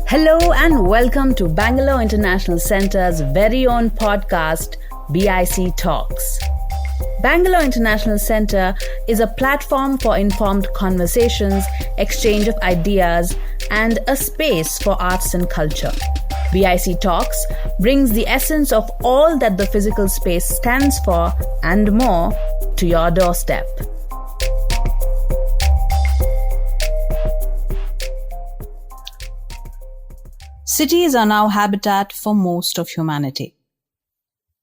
Hello and welcome to Bangalore International Centre's very own podcast, BIC Talks. Bangalore International Centre is a platform for informed conversations, exchange of ideas, and a space for arts and culture. BIC Talks brings the essence of all that the physical space stands for and more to your doorstep. Cities are now habitat for most of humanity.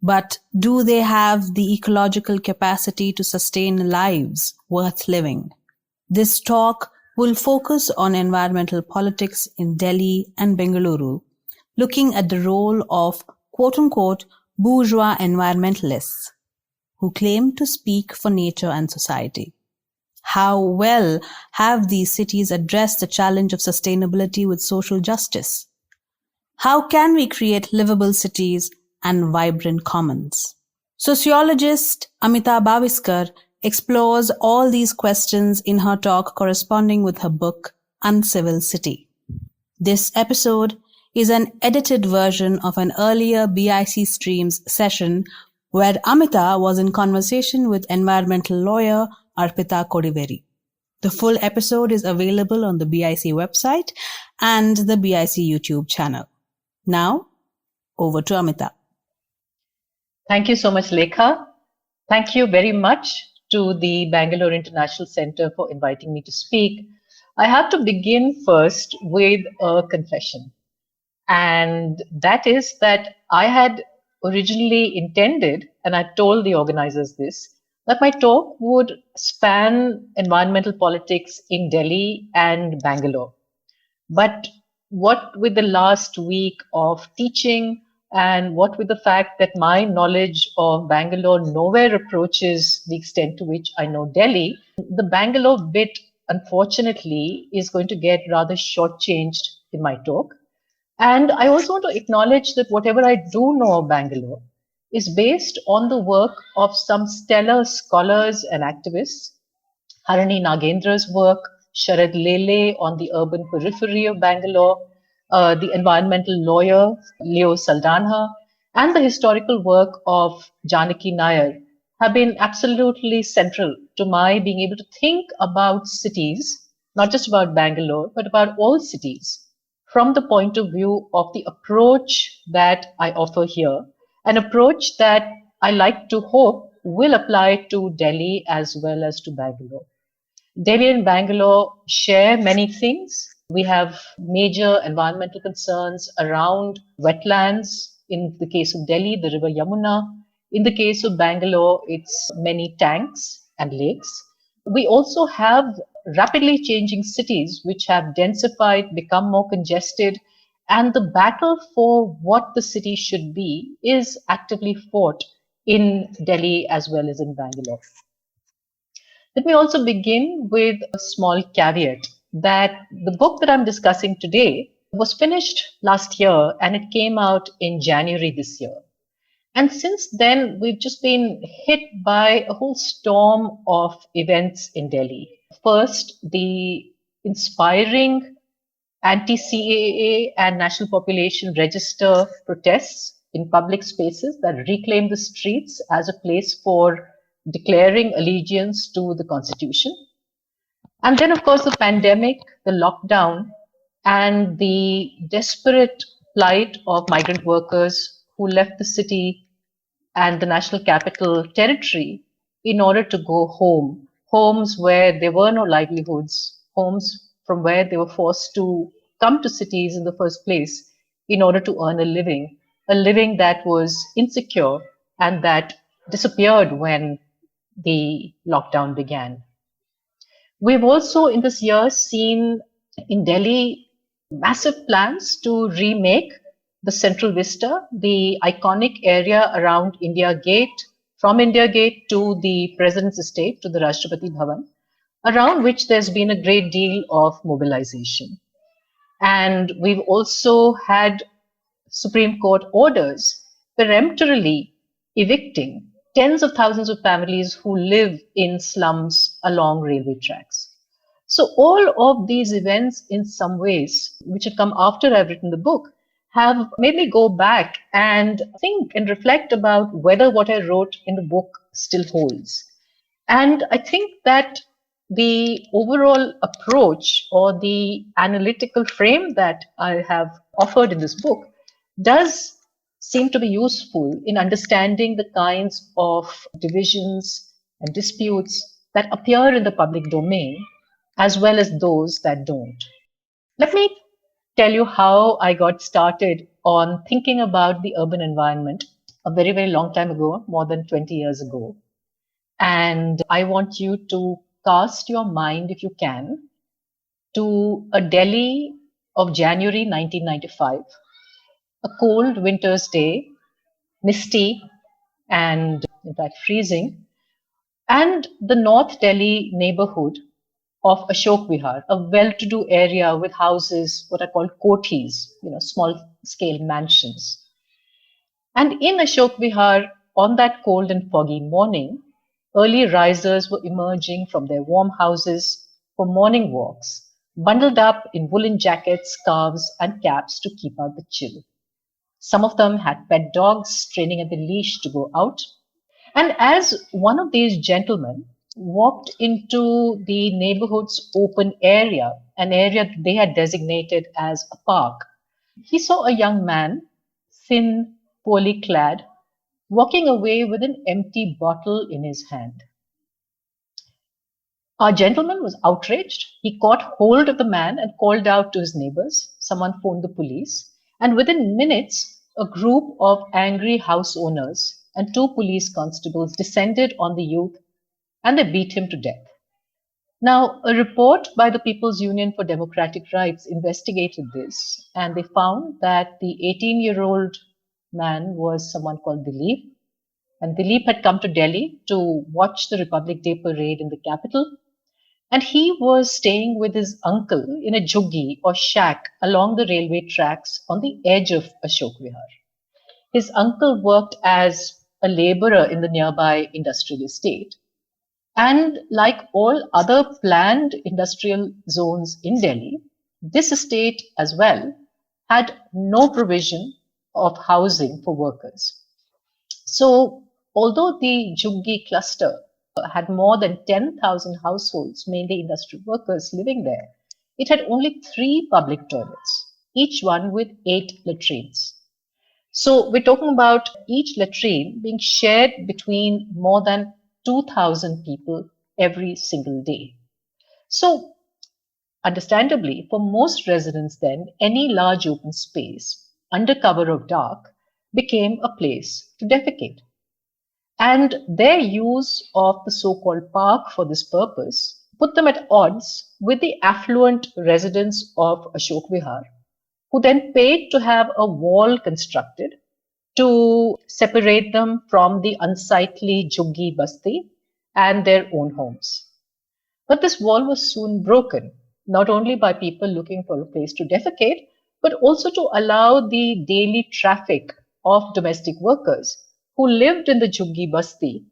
But do they have the ecological capacity to sustain lives worth living? This talk will focus on environmental politics in Delhi and Bengaluru, looking at the role of quote-unquote bourgeois environmentalists who claim to speak for nature and society. How well have these cities addressed the challenge of sustainability with social justice? How can we create livable cities and vibrant commons? Sociologist Amita Baviskar explores all these questions in her talk corresponding with her book, Uncivil City. This episode is an edited version of an earlier BIC Streams session where Amita was in conversation with environmental lawyer Arpita Kodiveri. The full episode is available on the BIC website and the BIC YouTube channel. Now, over to Amita. Thank you so much, Lekha. Thank you very much to the Bangalore International Centre for inviting me to speak. I have to begin first with a confession. And that is that I had originally intended, and I told the organizers this, that my talk would span environmental politics in Delhi and Bangalore. But what with the last week of teaching and what with the fact that my knowledge of Bangalore nowhere approaches the extent to which I know Delhi, the Bangalore bit, unfortunately, is going to get rather shortchanged in my talk. And I also want to acknowledge that whatever I do know of Bangalore is based on the work of some stellar scholars and activists. Harini Nagendra's work, Sharad Lele on the urban periphery of Bangalore, the environmental lawyer Leo Saldanha, and the historical work of Janaki Nair have been absolutely central to my being able to think about cities, not just about Bangalore, but about all cities, from the point of view of the approach that I offer here, an approach that I like to hope will apply to Delhi as well as to Bangalore. Delhi and Bangalore share many things. We have major environmental concerns around wetlands. In the case of Delhi, the river Yamuna. In the case of Bangalore, it's many tanks and lakes. We also have rapidly changing cities which have densified, become more congested, and the battle for what the city should be is actively fought in Delhi as well as in Bangalore. Let me also begin with a small caveat that the book that I'm discussing today was finished last year and it came out in January this year. And since then, we've just been hit by a whole storm of events in Delhi. First, the inspiring anti-CAA and National Population Register protests in public spaces that reclaim the streets as a place for declaring allegiance to the Constitution. And then, of course, the pandemic, the lockdown, and the desperate plight of migrant workers who left the city and the national capital territory in order to go home, homes where there were no livelihoods, homes from where they were forced to come to cities in the first place in order to earn a living that was insecure and that disappeared when the lockdown began. We've also in this year seen in Delhi massive plans to remake the Central Vista, the iconic area around India Gate, from India Gate to the President's Estate, to the Rashtrapati Bhavan, around which there's been a great deal of mobilization. And we've also had Supreme Court orders peremptorily evicting tens of thousands of families who live in slums along railway tracks. So all of these events, in some ways, which have come after I've written the book, have made me go back and think and reflect about whether what I wrote in the book still holds. And I think that the overall approach or the analytical frame that I have offered in this book does seem to be useful in understanding the kinds of divisions and disputes that appear in the public domain, as well as those that don't. Let me tell you how I got started on thinking about the urban environment a very, very long time ago, more than 20 years ago. And I want you to cast your mind, if you can, to a Delhi of January 1995, a cold winter's day, misty and in fact freezing, and the North Delhi neighborhood of Ashok Vihar, a well-to-do area with houses, what are called kothis, small-scale mansions. And in Ashok Vihar, on that cold and foggy morning, early risers were emerging from their warm houses for morning walks, bundled up in woolen jackets, scarves, and caps to keep out the chill. Some of them had pet dogs training at the leash to go out. And as one of these gentlemen walked into the neighborhood's open area, an area they had designated as a park, he saw a young man, thin, poorly clad, walking away with an empty bottle in his hand. Our gentleman was outraged. He caught hold of the man and called out to his neighbors. Someone phoned the police. And within minutes, a group of angry house owners and 2 police constables descended on the youth and they beat him to death. Now, a report by the People's Union for Democratic Rights investigated this, and they found that the 18-year-old man was someone called Dilip. And Dilip had come to Delhi to watch the Republic Day parade in the capital. And he was staying with his uncle in a juggi or shack along the railway tracks on the edge of Ashok Vihar. His uncle worked as a laborer in the nearby industrial estate. And like all other planned industrial zones in Delhi, this estate as well had no provision of housing for workers. So, although the juggi cluster had more than 10,000 households, mainly industrial workers living there, it had only 3 public toilets, each one with 8 latrines. So we're talking about each latrine being shared between more than 2,000 people every single day. So understandably, for most residents then, any large open space under cover of dark became a place to defecate. And their use of the so-called park for this purpose put them at odds with the affluent residents of Ashok Vihar, who then paid to have a wall constructed to separate them from the unsightly Juggi Basti and their own homes. But this wall was soon broken, not only by people looking for a place to defecate, but also to allow the daily traffic of domestic workers who lived in the Juggi Basti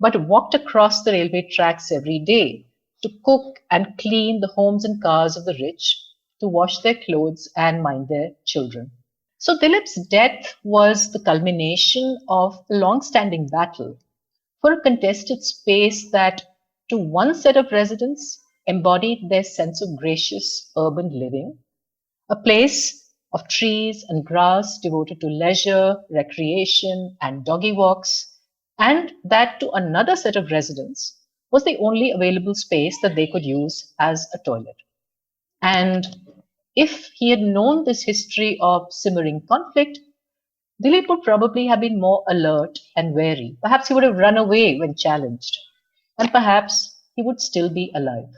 but walked across the railway tracks every day to cook and clean the homes and cars of the rich, to wash their clothes and mind their children. So Dilip's death was the culmination of a long-standing battle for a contested space that, to one set of residents, embodied their sense of gracious urban living, a place of trees and grass devoted to leisure, recreation, and doggy walks, and that to another set of residents was the only available space that they could use as a toilet. And if he had known this history of simmering conflict, Dilip would probably have been more alert and wary. Perhaps he would have run away when challenged, and perhaps he would still be alive.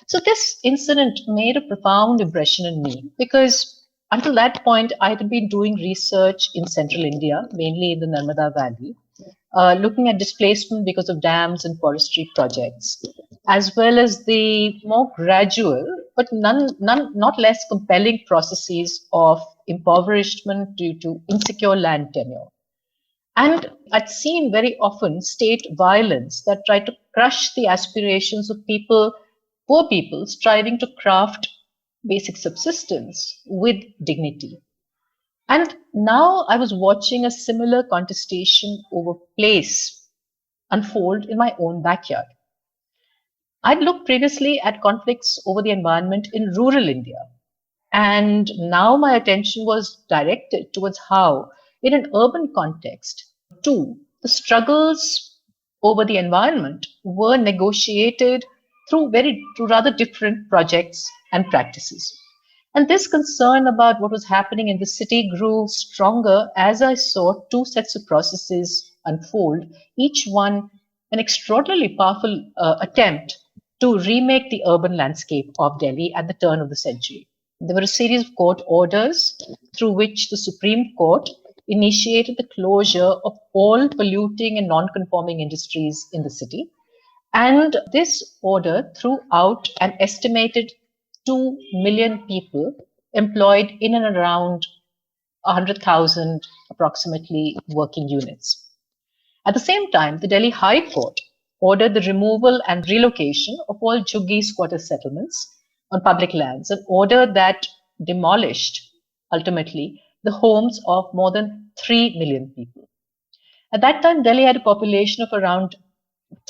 So this incident made a profound impression on me because until that point, I had been doing research in central India, mainly in the Narmada Valley, looking at displacement because of dams and forestry projects, as well as the more gradual but not less compelling processes of impoverishment due to insecure land tenure. And I'd seen very often state violence that tried to crush the aspirations of people, poor people, striving to craft basic subsistence with dignity. And now I was watching a similar contestation over place unfold in my own backyard. I'd looked previously at conflicts over the environment in rural India, and now my attention was directed towards how, in an urban context, too, the struggles over the environment were negotiated through rather different projects and practices. And this concern about what was happening in the city grew stronger as I saw two sets of processes unfold, each one an extraordinarily powerful attempt to remake the urban landscape of Delhi at the turn of the century. There were a series of court orders through which the Supreme Court initiated the closure of all polluting and non-conforming industries in the city. And this order threw out an estimated 2 million people employed in and around 100,000 approximately working units. At the same time, the Delhi High Court ordered the removal and relocation of all Jhuggi squatter settlements on public lands, an order that demolished, ultimately, the homes of more than 3 million people. At that time, Delhi had a population of around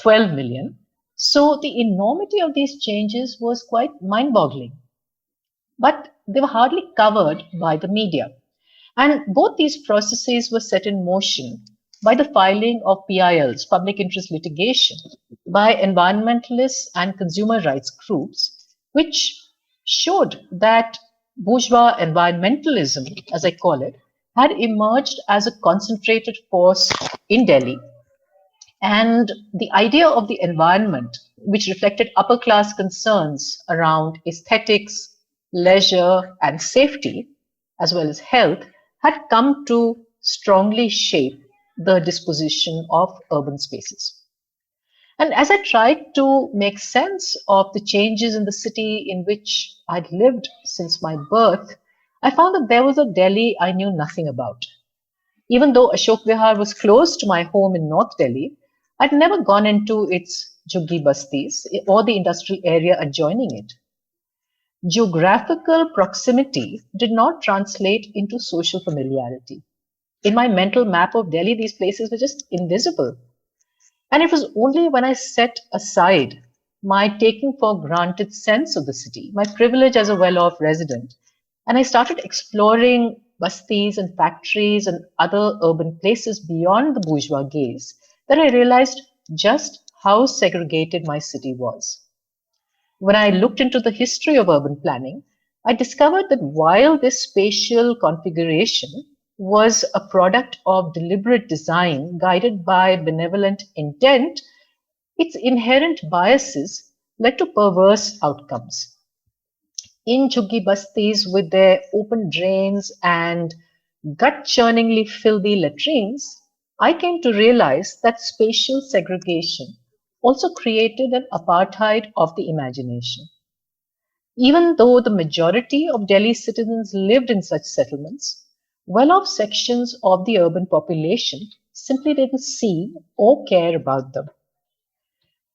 12 million. So the enormity of these changes was quite mind-boggling. But they were hardly covered by the media. And both these processes were set in motion by the filing of PILs, public interest litigation, by environmentalists and consumer rights groups, which showed that bourgeois environmentalism, as I call it, had emerged as a concentrated force in Delhi. And the idea of the environment, which reflected upper class concerns around aesthetics, leisure, and safety, as well as health, had come to strongly shape the disposition of urban spaces. And as I tried to make sense of the changes in the city in which I'd lived since my birth, I found that there was a Delhi I knew nothing about. Even though Ashok Vihar was close to my home in North Delhi, I'd never gone into its Jhuggi bastis or the industrial area adjoining it. Geographical proximity did not translate into social familiarity. In my mental map of Delhi, these places were just invisible. And it was only when I set aside my taking for granted sense of the city, my privilege as a well-off resident, and I started exploring bastis and factories and other urban places beyond the bourgeois gaze, that I realized just how segregated my city was. When I looked into the history of urban planning, I discovered that while this spatial configuration was a product of deliberate design guided by benevolent intent, its inherent biases led to perverse outcomes. In Jhuggi bastis, with their open drains and gut-churningly filthy latrines, I came to realize that spatial segregation also created an apartheid of the imagination. Even though the majority of Delhi's citizens lived in such settlements, well-off sections of the urban population simply didn't see or care about them.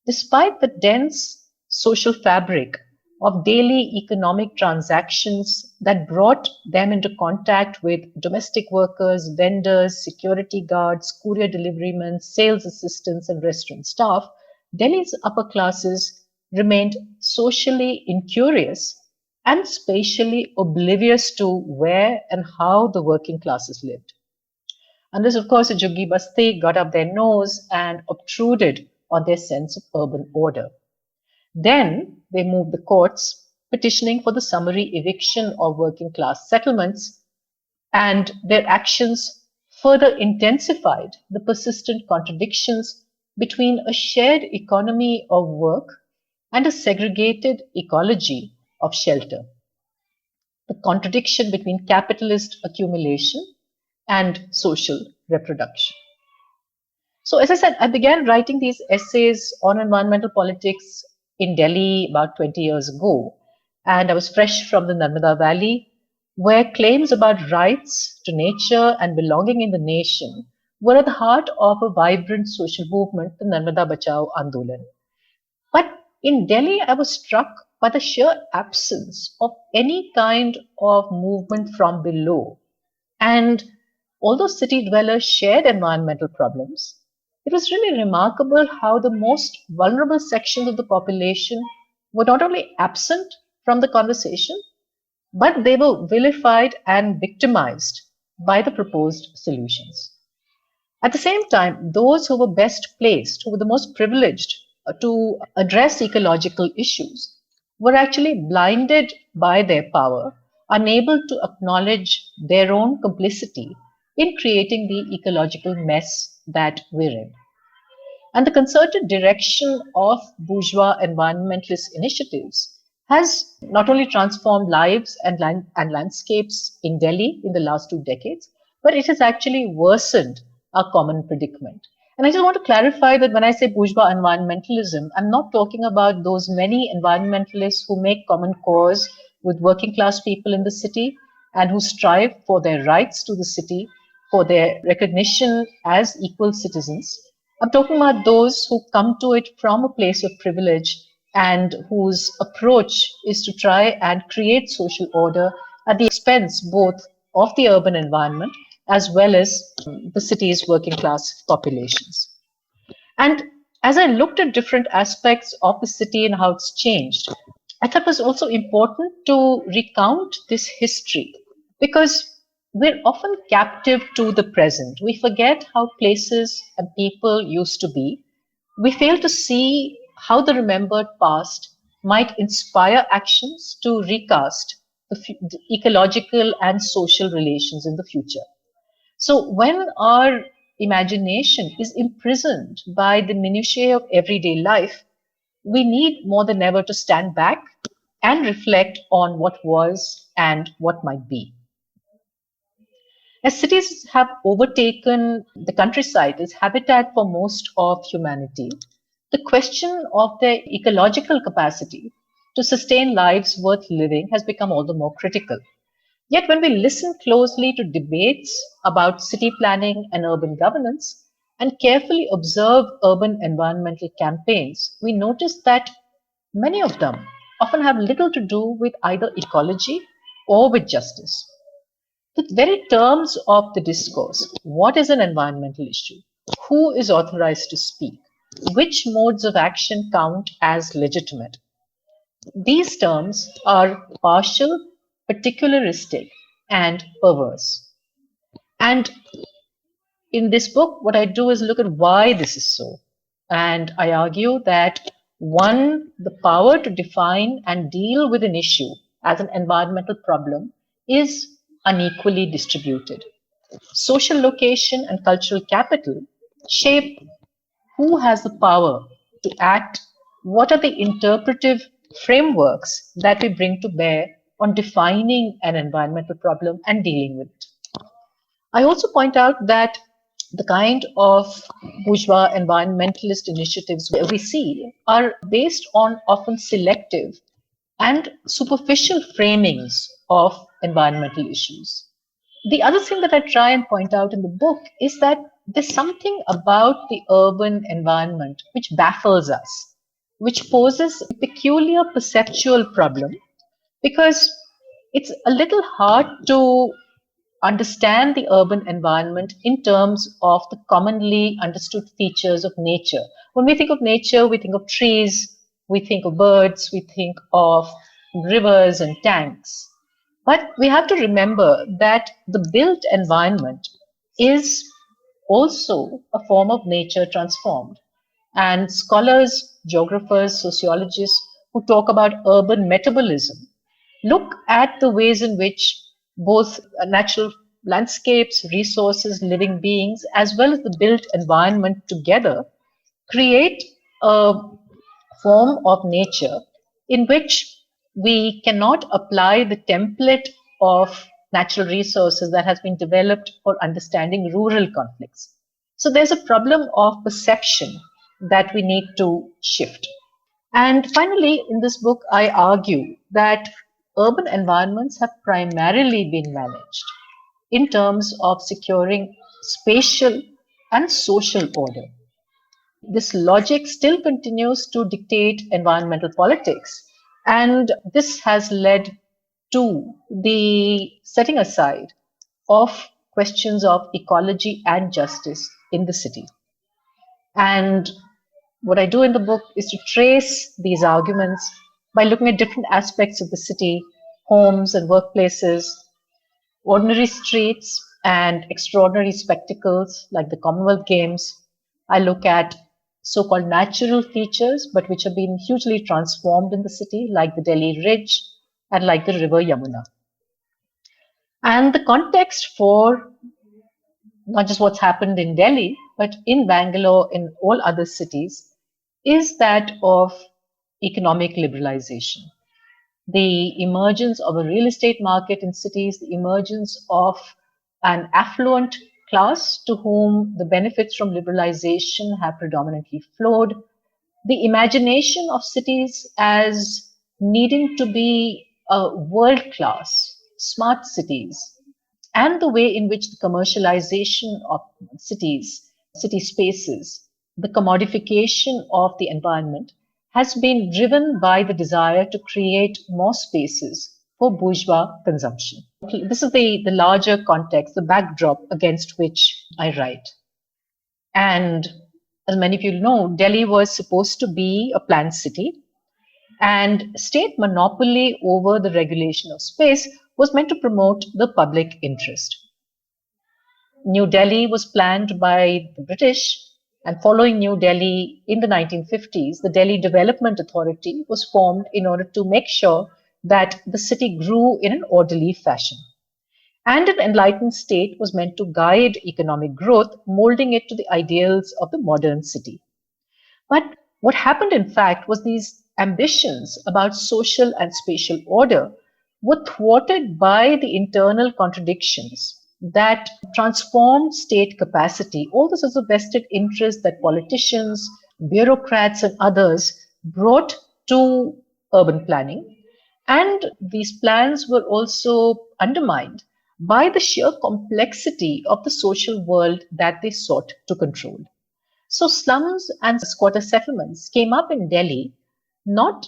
Despite the dense social fabric of daily economic transactions that brought them into contact with domestic workers, vendors, security guards, courier deliverymen, sales assistants, and restaurant staff, Delhi's upper classes remained socially incurious and spatially oblivious to where and how the working classes lived. Unless, of course, a Jhuggi basti got up their nose and obtruded on their sense of urban order. Then they moved the courts, petitioning for the summary eviction of working class settlements, and their actions further intensified the persistent contradictions between a shared economy of work and a segregated ecology of shelter. The contradiction between capitalist accumulation and social reproduction. So, as I said, I began writing these essays on environmental politics in Delhi about 20 years ago, and I was fresh from the Narmada Valley, where claims about rights to nature and belonging in the nation were at the heart of a vibrant social movement, the Narmada Bachao Andolan. But in Delhi, I was struck by the sheer absence of any kind of movement from below. And although city dwellers shared environmental problems, it was really remarkable how the most vulnerable sections of the population were not only absent from the conversation, but they were vilified and victimized by the proposed solutions. At the same time, those who were best placed, who were the most privileged to address ecological issues, were actually blinded by their power, unable to acknowledge their own complicity in creating the ecological mess that we're in. And the concerted direction of bourgeois environmentalist initiatives has not only transformed lives and landscapes in Delhi in the last 2 decades, but it has actually worsened our common predicament. And I just want to clarify that when I say bourgeois environmentalism, I'm not talking about those many environmentalists who make common cause with working class people in the city and who strive for their rights to the city, for their recognition as equal citizens. I'm talking about those who come to it from a place of privilege and whose approach is to try and create social order at the expense both of the urban environment as well as the city's working class populations. And as I looked at different aspects of the city and how it's changed, I thought it was also important to recount this history because we're often captive to the present. We forget how places and people used to be. We fail to see how the remembered past might inspire actions to recast the ecological and social relations in the future. So when our imagination is imprisoned by the minutiae of everyday life, we need more than ever to stand back and reflect on what was and what might be. As cities have overtaken the countryside as habitat for most of humanity, the question of their ecological capacity to sustain lives worth living has become all the more critical. Yet when we listen closely to debates about city planning and urban governance and carefully observe urban environmental campaigns, we notice that many of them often have little to do with either ecology or with justice. The very terms of the discourse, what is an environmental issue? Who is authorized to speak? Which modes of action count as legitimate? These terms are partial, particularistic, and perverse. And in this book, what I do is look at why this is so. And I argue that one, the power to define and deal with an issue as an environmental problem is unequally distributed. Social location and cultural capital shape who has the power to act, what are the interpretive frameworks that we bring to bear on defining an environmental problem and dealing with it. I also point out that the kind of bourgeois environmentalist initiatives we see are based on often selective and superficial framings of environmental issues. The other thing that I try and point out in the book is that there's something about the urban environment which baffles us, which poses a peculiar perceptual problem because it's a little hard to understand the urban environment in terms of the commonly understood features of nature. When we think of nature, we think of trees, we think of birds, we think of rivers and tanks. But we have to remember that the built environment is also a form of nature transformed. And scholars, geographers, sociologists who talk about urban metabolism look at the ways in which both natural landscapes, resources, living beings, as well as the built environment together create a form of nature in which we cannot apply the template of natural resources that has been developed for understanding rural conflicts. So there's a problem of perception that we need to shift. And finally, in this book, I argue that urban environments have primarily been managed in terms of securing spatial and social order. This logic still continues to dictate environmental politics, and this has led to the setting aside of questions of ecology and justice in the city. And what I do in the book is to trace these arguments by looking at different aspects of the city, homes and workplaces, ordinary streets and extraordinary spectacles like the Commonwealth Games. I look at so-called natural features, but which have been hugely transformed in the city, like the Delhi Ridge and like the river Yamuna. And the context for not just what's happened in Delhi, but in Bangalore, in all other cities, is that of economic liberalization. The emergence of a real estate market in cities, the emergence of an affluent class to whom the benefits from liberalization have predominantly flowed, the imagination of cities as needing to be world-class, smart cities, and the way in which the commercialization of cities, city spaces, the commodification of the environment has been driven by the desire to create more spaces for bourgeois consumption. This is the larger context, the backdrop against which I write. And as many of you know, Delhi was supposed to be a planned city, and state monopoly over the regulation of space was meant to promote the public interest. New Delhi was planned by the British, and following New Delhi in the 1950s, the Delhi Development Authority was formed in order to make sure that the city grew in an orderly fashion. And an enlightened state was meant to guide economic growth, molding it to the ideals of the modern city. But what happened, in fact, was these ambitions about social and spatial order were thwarted by the internal contradictions that transformed state capacity, all the sorts of vested interests that politicians, bureaucrats, and others brought to urban planning. And these plans were also undermined by the sheer complexity of the social world that they sought to control. So slums and squatter settlements came up in Delhi not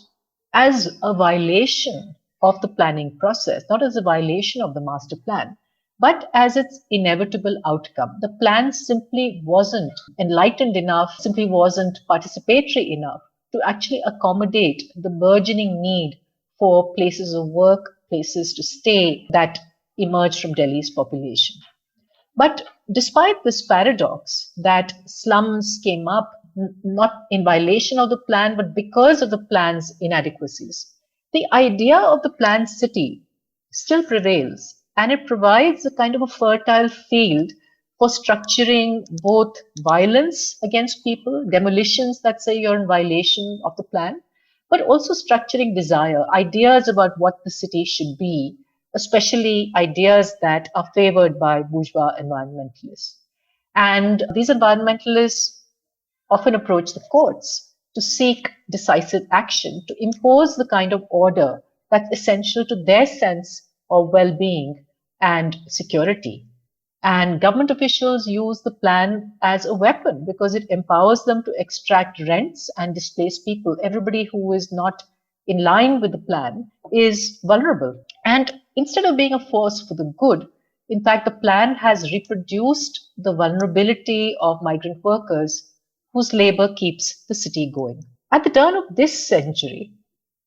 as a violation of the planning process, not as a violation of the master plan, but as its inevitable outcome. The plan simply wasn't enlightened enough, simply wasn't participatory enough to actually accommodate the burgeoning need for places of work, places to stay that emerged from Delhi's population. But despite this paradox that slums came up not in violation of the plan, but because of the plan's inadequacies, the idea of the planned city still prevails, and it provides a kind of a fertile field for structuring both violence against people, demolitions that say you're in violation of the plan, but also structuring desire, ideas about what the city should be, especially ideas that are favored by bourgeois environmentalists. And these environmentalists often approach the courts to seek decisive action, to impose the kind of order that's essential to their sense of well-being and security. And government officials use the plan as a weapon because it empowers them to extract rents and displace people. Everybody who is not in line with the plan is vulnerable. And instead of being a force for the good, in fact, the plan has reproduced the vulnerability of migrant workers whose labor keeps the city going. At the turn of this century,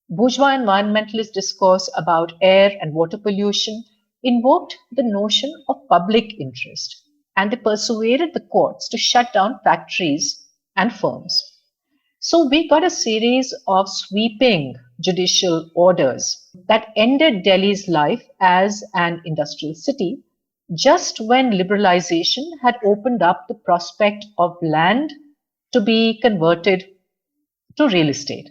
bourgeois environmentalist discourse about air and water pollution invoked the notion of public interest, and they persuaded the courts to shut down factories and firms. So we got a series of sweeping judicial orders that ended Delhi's life as an industrial city just when liberalization had opened up the prospect of land to be converted to real estate.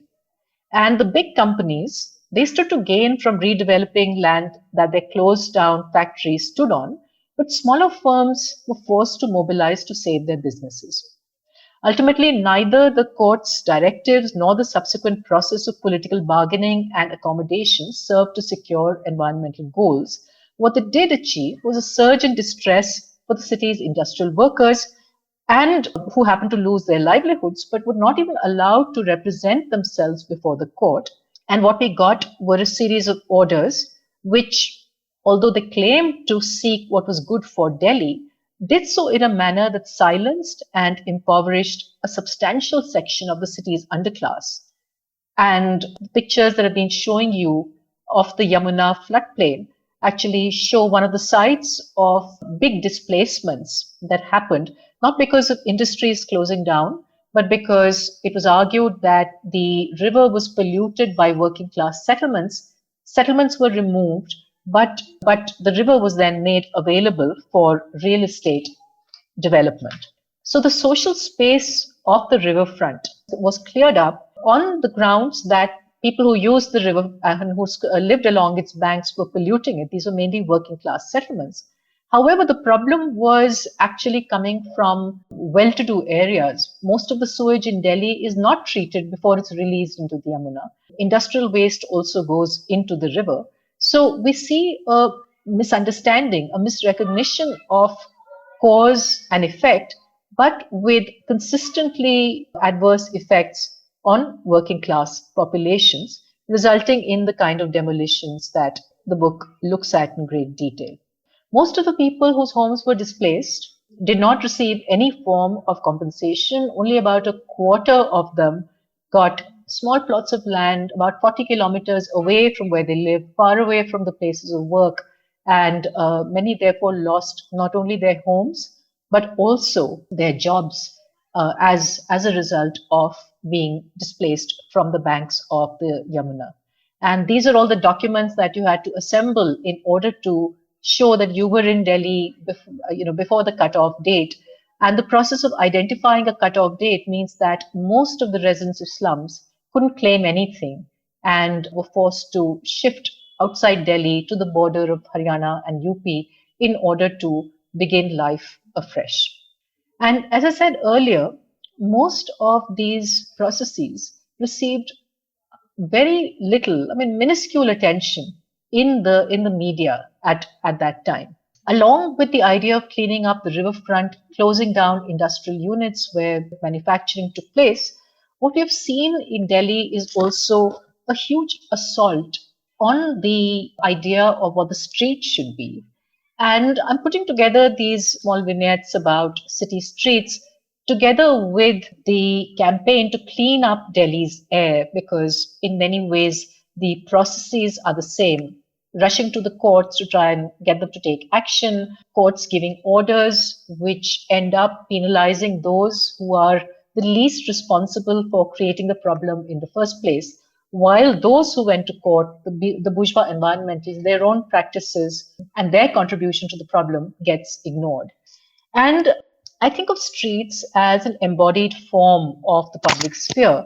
And the big companies, they stood to gain from redeveloping land that their closed down factories stood on, but smaller firms were forced to mobilize to save their businesses. Ultimately, neither the court's directives nor the subsequent process of political bargaining and accommodation served to secure environmental goals. What they did achieve was a surge in distress for the city's industrial workers and who happened to lose their livelihoods, but were not even allowed to represent themselves before the court. And what we got were a series of orders, which, although they claimed to seek what was good for Delhi, did so in a manner that silenced and impoverished a substantial section of the city's underclass. And the pictures that I've been showing you of the Yamuna floodplain actually show one of the sites of big displacements that happened, not because of industries closing down, but because it was argued that the river was polluted by working class settlements. Settlements were removed, but the river was then made available for real estate development. So the social space of the riverfront was cleared up on the grounds that people who used the river and who lived along its banks were polluting it. These were mainly working class settlements. However, the problem was actually coming from well-to-do areas. Most of the sewage in Delhi is not treated before it's released into the Yamuna. Industrial waste also goes into the river. So we see a misunderstanding, a misrecognition of cause and effect, but with consistently adverse effects on working class populations, resulting in the kind of demolitions that the book looks at in great detail. Most of the people whose homes were displaced did not receive any form of compensation. Only about a quarter of them got small plots of land about 40 kilometers away from where they lived, far away from the places of work. And many therefore lost not only their homes, but also their jobs as a result of being displaced from the banks of the Yamuna. And these are all the documents that you had to assemble in order to show that you were in Delhi before the cutoff date. And the process of identifying a cutoff date means that most of the residents of slums couldn't claim anything and were forced to shift outside Delhi to the border of Haryana and UP in order to begin life afresh. And as I said earlier, most of these processes received very little, minuscule attention in the media at that time. Along with the idea of cleaning up the riverfront, closing down industrial units where manufacturing took place, what we have seen in Delhi is also a huge assault on the idea of what the street should be. And I'm putting together these small vignettes about city streets together with the campaign to clean up Delhi's air, because in many ways the processes are the same. Rushing to the courts to try and get them to take action, courts giving orders which end up penalizing those who are the least responsible for creating the problem in the first place, while those who went to court, the bourgeois environmentalists, their own practices and their contribution to the problem gets ignored. And I think of streets as an embodied form of the public sphere.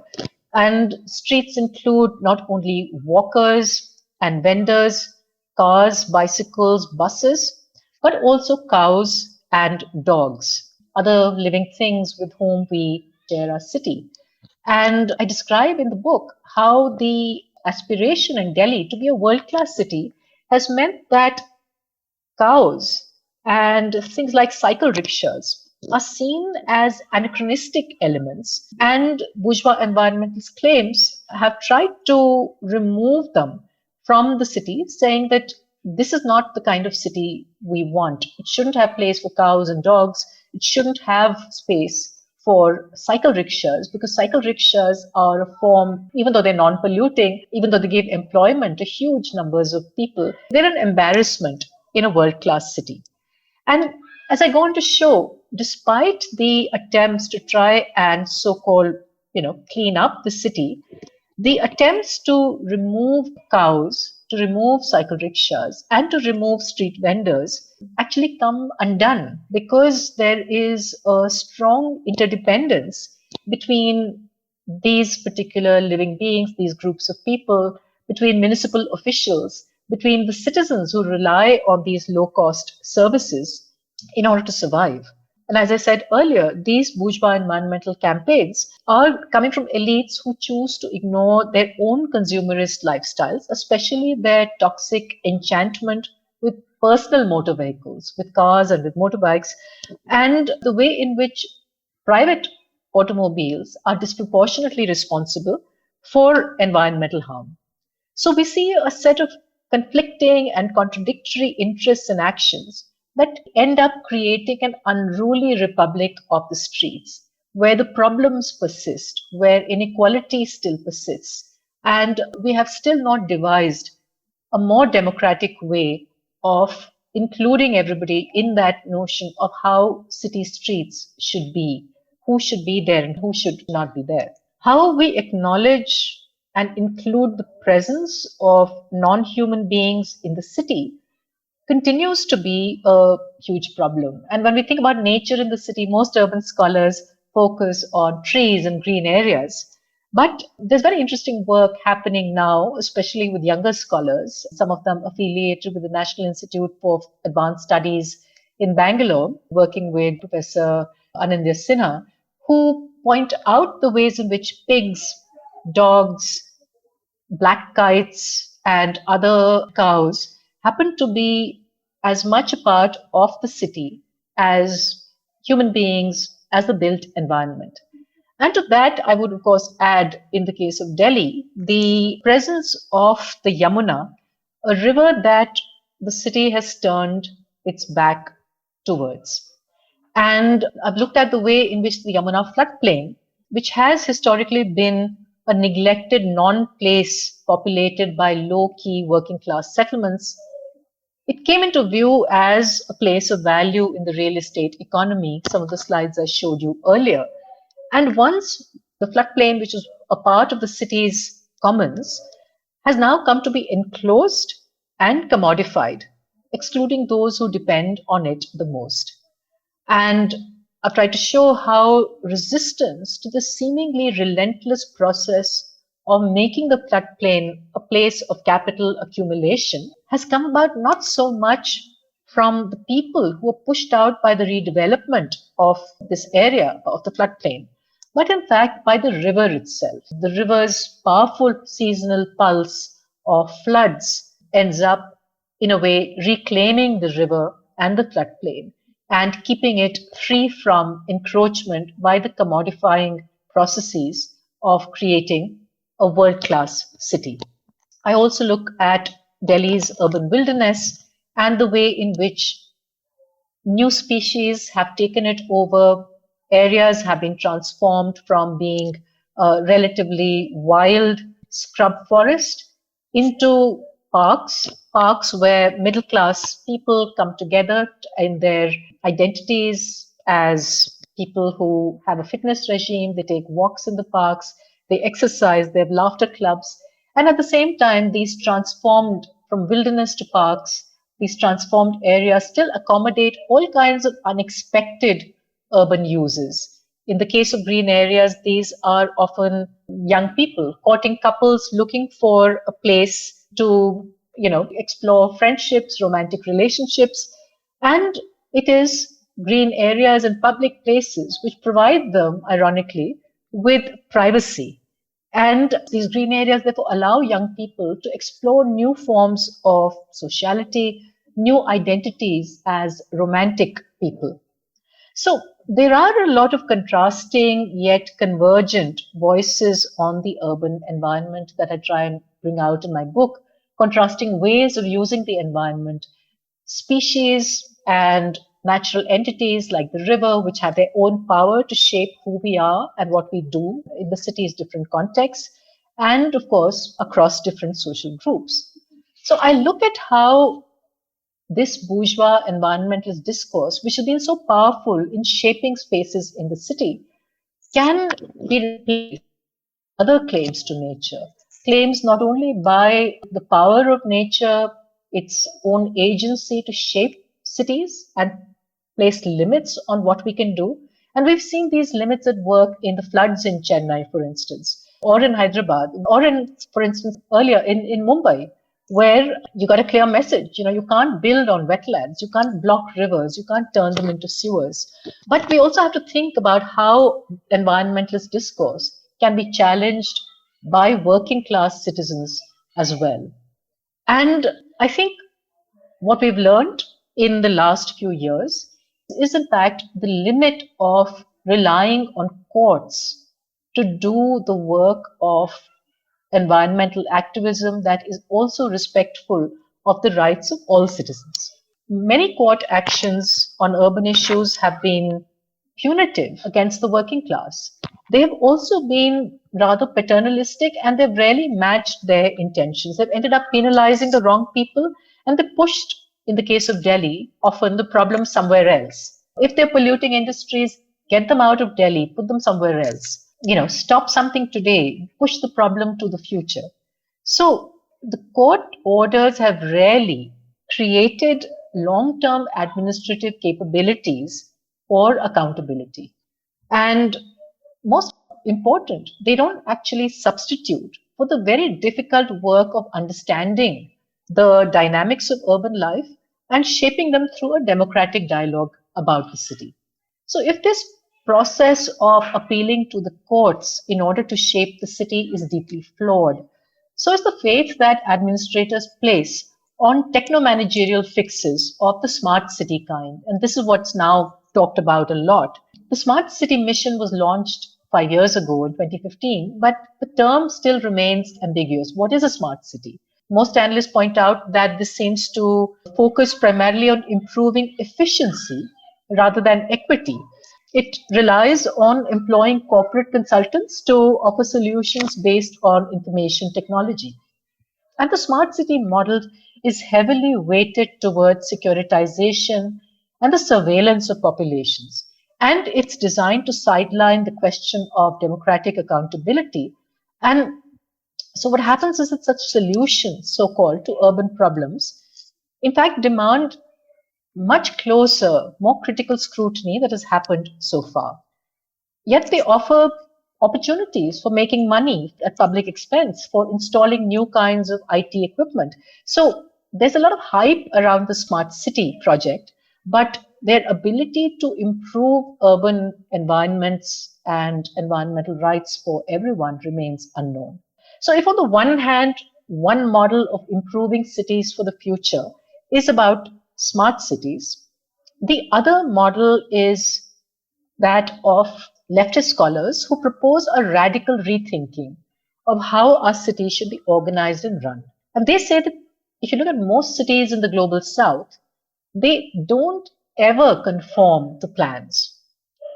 And streets include not only walkers and vendors, cars, bicycles, buses, but also cows and dogs, other living things with whom we share our city. And I describe in the book how the aspiration in Delhi to be a world-class city has meant that cows and things like cycle rickshaws are seen as anachronistic elements, and bourgeois environmentalist claims have tried to remove them from the city, saying that this is not the kind of city we want. It shouldn't have place for cows and dogs. It shouldn't have space for cycle rickshaws, because cycle rickshaws are a form, even though they're non-polluting, even though they give employment to huge numbers of people, they're an embarrassment in a world-class city. And as I go on to show, despite the attempts to try and so-called, clean up the city, the attempts to remove cows, to remove cycle rickshaws, and to remove street vendors actually come undone, because there is a strong interdependence between these particular living beings, these groups of people, between municipal officials, between the citizens who rely on these low-cost services in order to survive. And as I said earlier, these bourgeois environmental campaigns are coming from elites who choose to ignore their own consumerist lifestyles, especially their toxic enchantment with personal motor vehicles, with cars and with motorbikes, and the way in which private automobiles are disproportionately responsible for environmental harm. So we see a set of conflicting and contradictory interests and actions that end up creating an unruly republic of the streets, where the problems persist, where inequality still persists, and we have still not devised a more democratic way of including everybody in that notion of how city streets should be, who should be there and who should not be there. How we acknowledge and include the presence of non-human beings in the city continues to be a huge problem. And when we think about nature in the city, most urban scholars focus on trees and green areas. But there's very interesting work happening now, especially with younger scholars, some of them affiliated with the National Institute for Advanced Studies in Bangalore, working with Professor Anindya Sinha, who point out the ways in which pigs, dogs, black kites, and other cows happen to be as much a part of the city as human beings, as the built environment. And to that, I would, of course, add, in the case of Delhi, the presence of the Yamuna, a river that the city has turned its back towards. And I've looked at the way in which the Yamuna floodplain, which has historically been a neglected non-place populated by low-key working-class settlements, it came into view as a place of value in the real estate economy, some of the slides I showed you earlier. And once the floodplain, which is a part of the city's commons, has now come to be enclosed and commodified, excluding those who depend on it the most. And I've tried to show how resistance to the seemingly relentless process of making the floodplain a place of capital accumulation has come about not so much from the people who were pushed out by the redevelopment of this area of the floodplain, but in fact by the river itself. The river's powerful seasonal pulse of floods ends up, in a way, reclaiming the river and the floodplain and keeping it free from encroachment by the commodifying processes of creating a world-class city. I also look at Delhi's urban wilderness and the way in which new species have taken it over. Areas have been transformed from being a relatively wild scrub forest into parks where middle class people come together in their identities as people who have a fitness regime. They take walks in the parks, they exercise, they have laughter clubs. And at the same time, these transformed from wilderness to parks, these transformed areas still accommodate all kinds of unexpected urban uses. In the case of green areas, these are often young people, courting couples looking for a place to, explore friendships, romantic relationships. And it is green areas and public places which provide them, ironically, with privacy. And these green areas therefore allow young people to explore new forms of sociality, new identities as romantic people. So there are a lot of contrasting yet convergent voices on the urban environment that I try and bring out in my book, contrasting ways of using the environment, species and natural entities like the river, which have their own power to shape who we are and what we do in the city's different contexts, and of course, across different social groups. So I look at how this bourgeois environmentalist discourse, which has been so powerful in shaping spaces in the city, can be replaced by other claims to nature. Claims not only by the power of nature, its own agency to shape cities and place limits on what we can do. And we've seen these limits at work in the floods in Chennai, for instance, or in Hyderabad, or for instance, earlier in Mumbai, where you got a clear message. You can't build on wetlands, you can't block rivers, you can't turn them into sewers. But we also have to think about how environmentalist discourse can be challenged by working class citizens as well. And I think what we've learned in the last few years is in fact the limit of relying on courts to do the work of environmental activism that is also respectful of the rights of all citizens. Many court actions on urban issues have been punitive against the working class. They have also been rather paternalistic and they've rarely matched their intentions. They've ended up penalizing the wrong people and they pushed, in the case of Delhi, often the problem somewhere else. If they're polluting industries, get them out of Delhi, put them somewhere else. Stop something today, push the problem to the future. So the court orders have rarely created long-term administrative capabilities or accountability. And most important, they don't actually substitute for the very difficult work of understanding the dynamics of urban life and shaping them through a democratic dialogue about the city. So if this process of appealing to the courts in order to shape the city is deeply flawed, so is the faith that administrators place on techno-managerial fixes of the smart city kind. And this is what's now talked about a lot. The smart city mission was launched 5 years ago in 2015, but the term still remains ambiguous. What is a smart city? Most analysts point out that this seems to focus primarily on improving efficiency rather than equity. It relies on employing corporate consultants to offer solutions based on information technology. And the smart city model is heavily weighted towards securitization and the surveillance of populations. And it's designed to sideline the question of democratic accountability. And so what happens is that such solutions, so-called, to urban problems, in fact, demand much closer, more critical scrutiny that has happened so far. Yet they offer opportunities for making money at public expense, for installing new kinds of IT equipment. So there's a lot of hype around the smart city project, but their ability to improve urban environments and environmental rights for everyone remains unknown. So if on the one hand, one model of improving cities for the future is about smart cities, the other model is that of leftist scholars who propose a radical rethinking of how our cities should be organized and run. And they say that if you look at most cities in the global south, they don't ever conform to plans.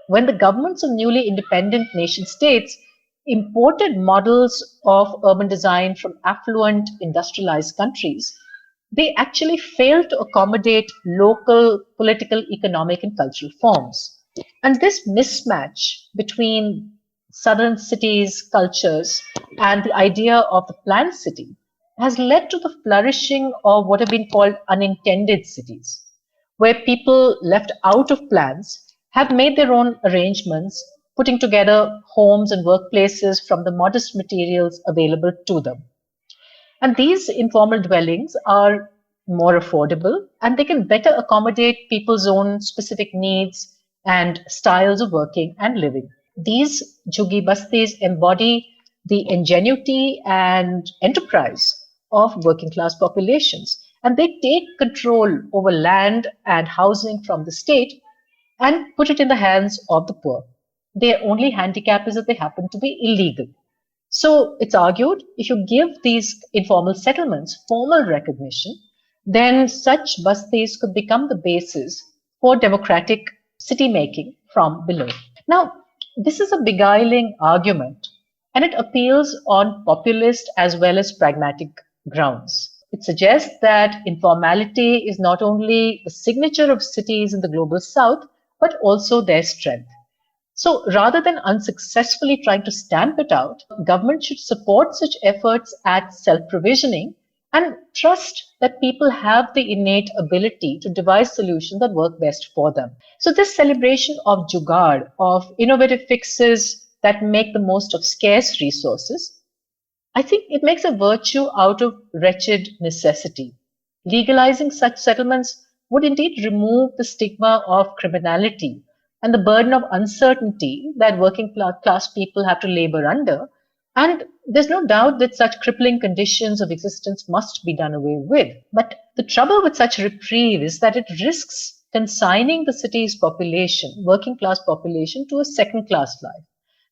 When the governments of newly independent nation states imported models of urban design from affluent industrialized countries, they actually failed to accommodate local political, economic, and cultural forms. And this mismatch between southern cities' cultures and the idea of the planned city has led to the flourishing of what have been called unintended cities, where people left out of plans have made their own arrangements, putting together homes and workplaces from the modest materials available to them. And these informal dwellings are more affordable and they can better accommodate people's own specific needs and styles of working and living. These Jhuggi Bastis embody the ingenuity and enterprise of working class populations. And they take control over land and housing from the state and put it in the hands of the poor. Their only handicap is that they happen to be illegal. So it's argued if you give these informal settlements formal recognition, then such bastis could become the basis for democratic city making from below. Now, this is a beguiling argument, and it appeals on populist as well as pragmatic grounds. It suggests that informality is not only the signature of cities in the global south, but also their strength. So rather than unsuccessfully trying to stamp it out, government should support such efforts at self-provisioning and trust that people have the innate ability to devise solutions that work best for them. So this celebration of jugaad, of innovative fixes that make the most of scarce resources, I think it makes a virtue out of wretched necessity. Legalizing such settlements would indeed remove the stigma of criminality and the burden of uncertainty that working class people have to labor under. And there's no doubt that such crippling conditions of existence must be done away with. But the trouble with such reprieve is that it risks consigning the city's population, working class population, to a second class life.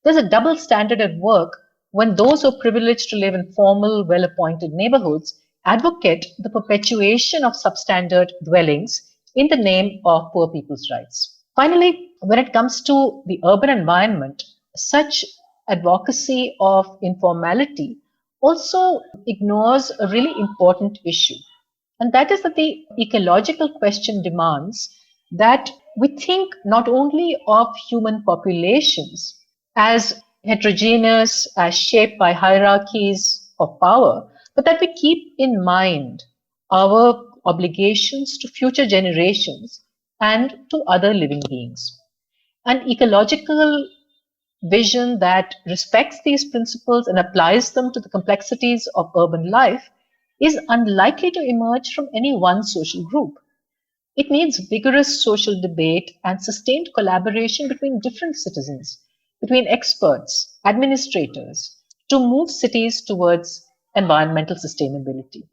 There's a double standard at work when those who are privileged to live in formal, well appointed neighborhoods advocate the perpetuation of substandard dwellings in the name of poor people's rights. Finally, when it comes to the urban environment, such advocacy of informality also ignores a really important issue. And that is that the ecological question demands that we think not only of human populations as heterogeneous, as shaped by hierarchies of power, but that we keep in mind our obligations to future generations and to other living beings. An ecological vision that respects these principles and applies them to the complexities of urban life is unlikely to emerge from any one social group. It needs vigorous social debate and sustained collaboration between different citizens, between experts, administrators, to move cities towards environmental sustainability.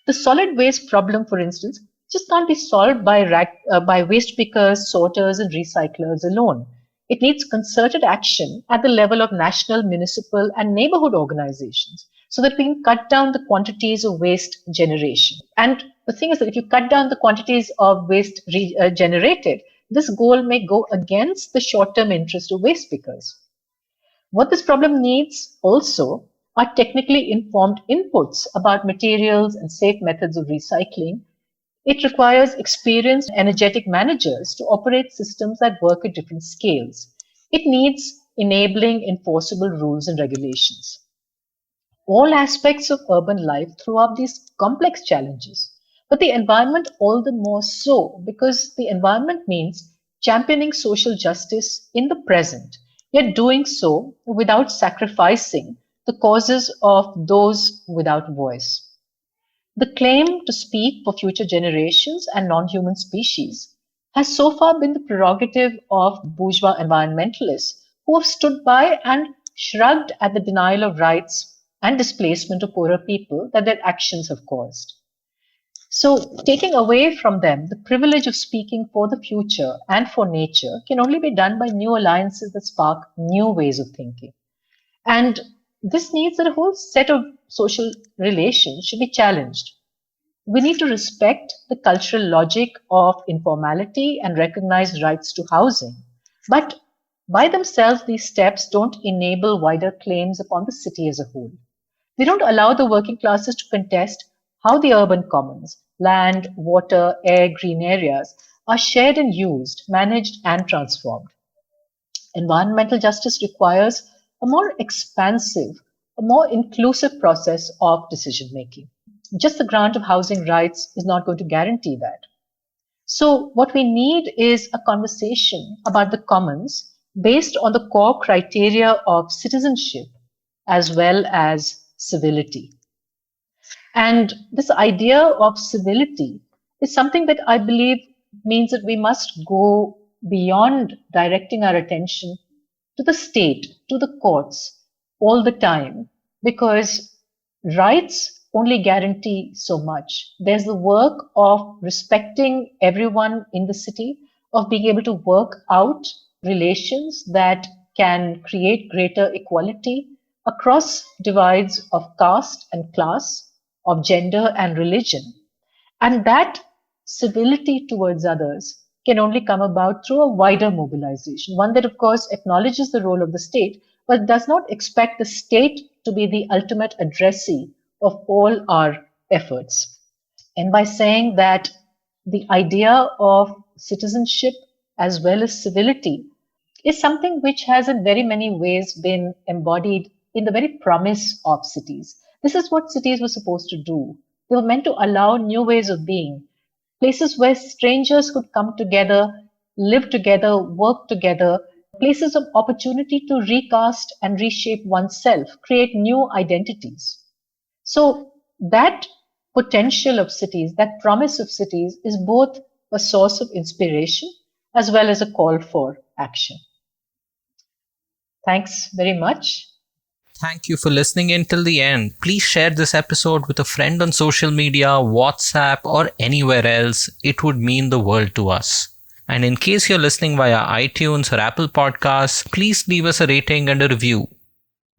The solid waste problem, for instance, just can't be solved by waste pickers, sorters, and recyclers alone. It needs concerted action at the level of national, municipal, and neighborhood organizations so that we can cut down the quantities of waste generation. And the thing is that if you cut down the quantities of waste generated, this goal may go against the short-term interest of waste pickers. What this problem needs also are technically informed inputs about materials and safe methods of recycling. It requires experienced, energetic managers to operate systems that work at different scales. It needs enabling enforceable rules and regulations. All aspects of urban life throw up these complex challenges, but the environment all the more so, because the environment means championing social justice in the present, yet doing so without sacrificing the causes of those without voice. The claim to speak for future generations and non-human species has so far been the prerogative of bourgeois environmentalists who have stood by and shrugged at the denial of rights and displacement of poorer people that their actions have caused. So, taking away from them the privilege of speaking for the future and for nature can only be done by new alliances that spark new ways of thinking. And this means that a whole set of social relations should be challenged. We need to respect the cultural logic of informality and recognize rights to housing. But by themselves, these steps don't enable wider claims upon the city as a whole. They don't allow the working classes to contest how the urban commons, land, water, air, green areas, are shared and used, managed, and transformed. Environmental justice requires a more expansive, a more inclusive process of decision making. Just the grant of housing rights is not going to guarantee that. So, what we need is a conversation about the commons based on the core criteria of citizenship as well as civility. And this idea of civility is something that I believe means that we must go beyond directing our attention to the state, to the courts all the time, because rights only guarantee so much. There's the work of respecting everyone in the city, of being able to work out relations that can create greater equality across divides of caste and class, of gender and religion. And that civility towards others can only come about through a wider mobilization, one that, of course, acknowledges the role of the state, but does not expect the state to be the ultimate addressee of all our efforts. And by saying that the idea of citizenship as well as civility is something which has in very many ways been embodied in the very promise of cities. This is what cities were supposed to do. They were meant to allow new ways of being, places where strangers could come together, live together, work together, places of opportunity to recast and reshape oneself, create new identities. So that potential of cities, that promise of cities, is both a source of inspiration as well as a call for action. Thanks very much. Thank you for listening in till the end. Please share this episode with a friend on social media, WhatsApp, or anywhere else. It would mean the world to us. And in case you're listening via iTunes or Apple Podcasts, please leave us a rating and a review.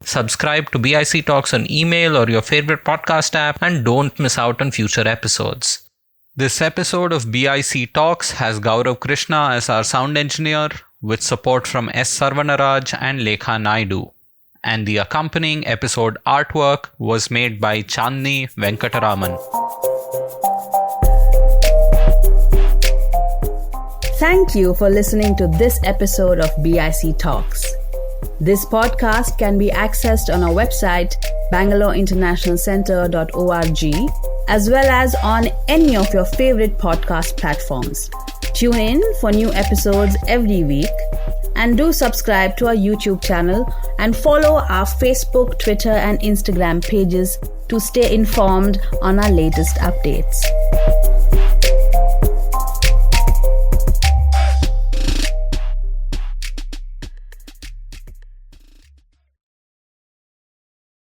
Subscribe to BIC Talks on email or your favorite podcast app and don't miss out on future episodes. This episode of BIC Talks has Gaurav Krishna as our sound engineer with support from S. Sarvanaraj and Lekha Naidu. And the accompanying episode artwork was made by Chandni Venkataraman. Thank you for listening to this episode of BIC Talks. This podcast can be accessed on our website, bangaloreinternationalcentre.org, as well as on any of your favorite podcast platforms. Tune in for new episodes every week. And do subscribe to our YouTube channel and follow our Facebook, Twitter, and Instagram pages to stay informed on our latest updates.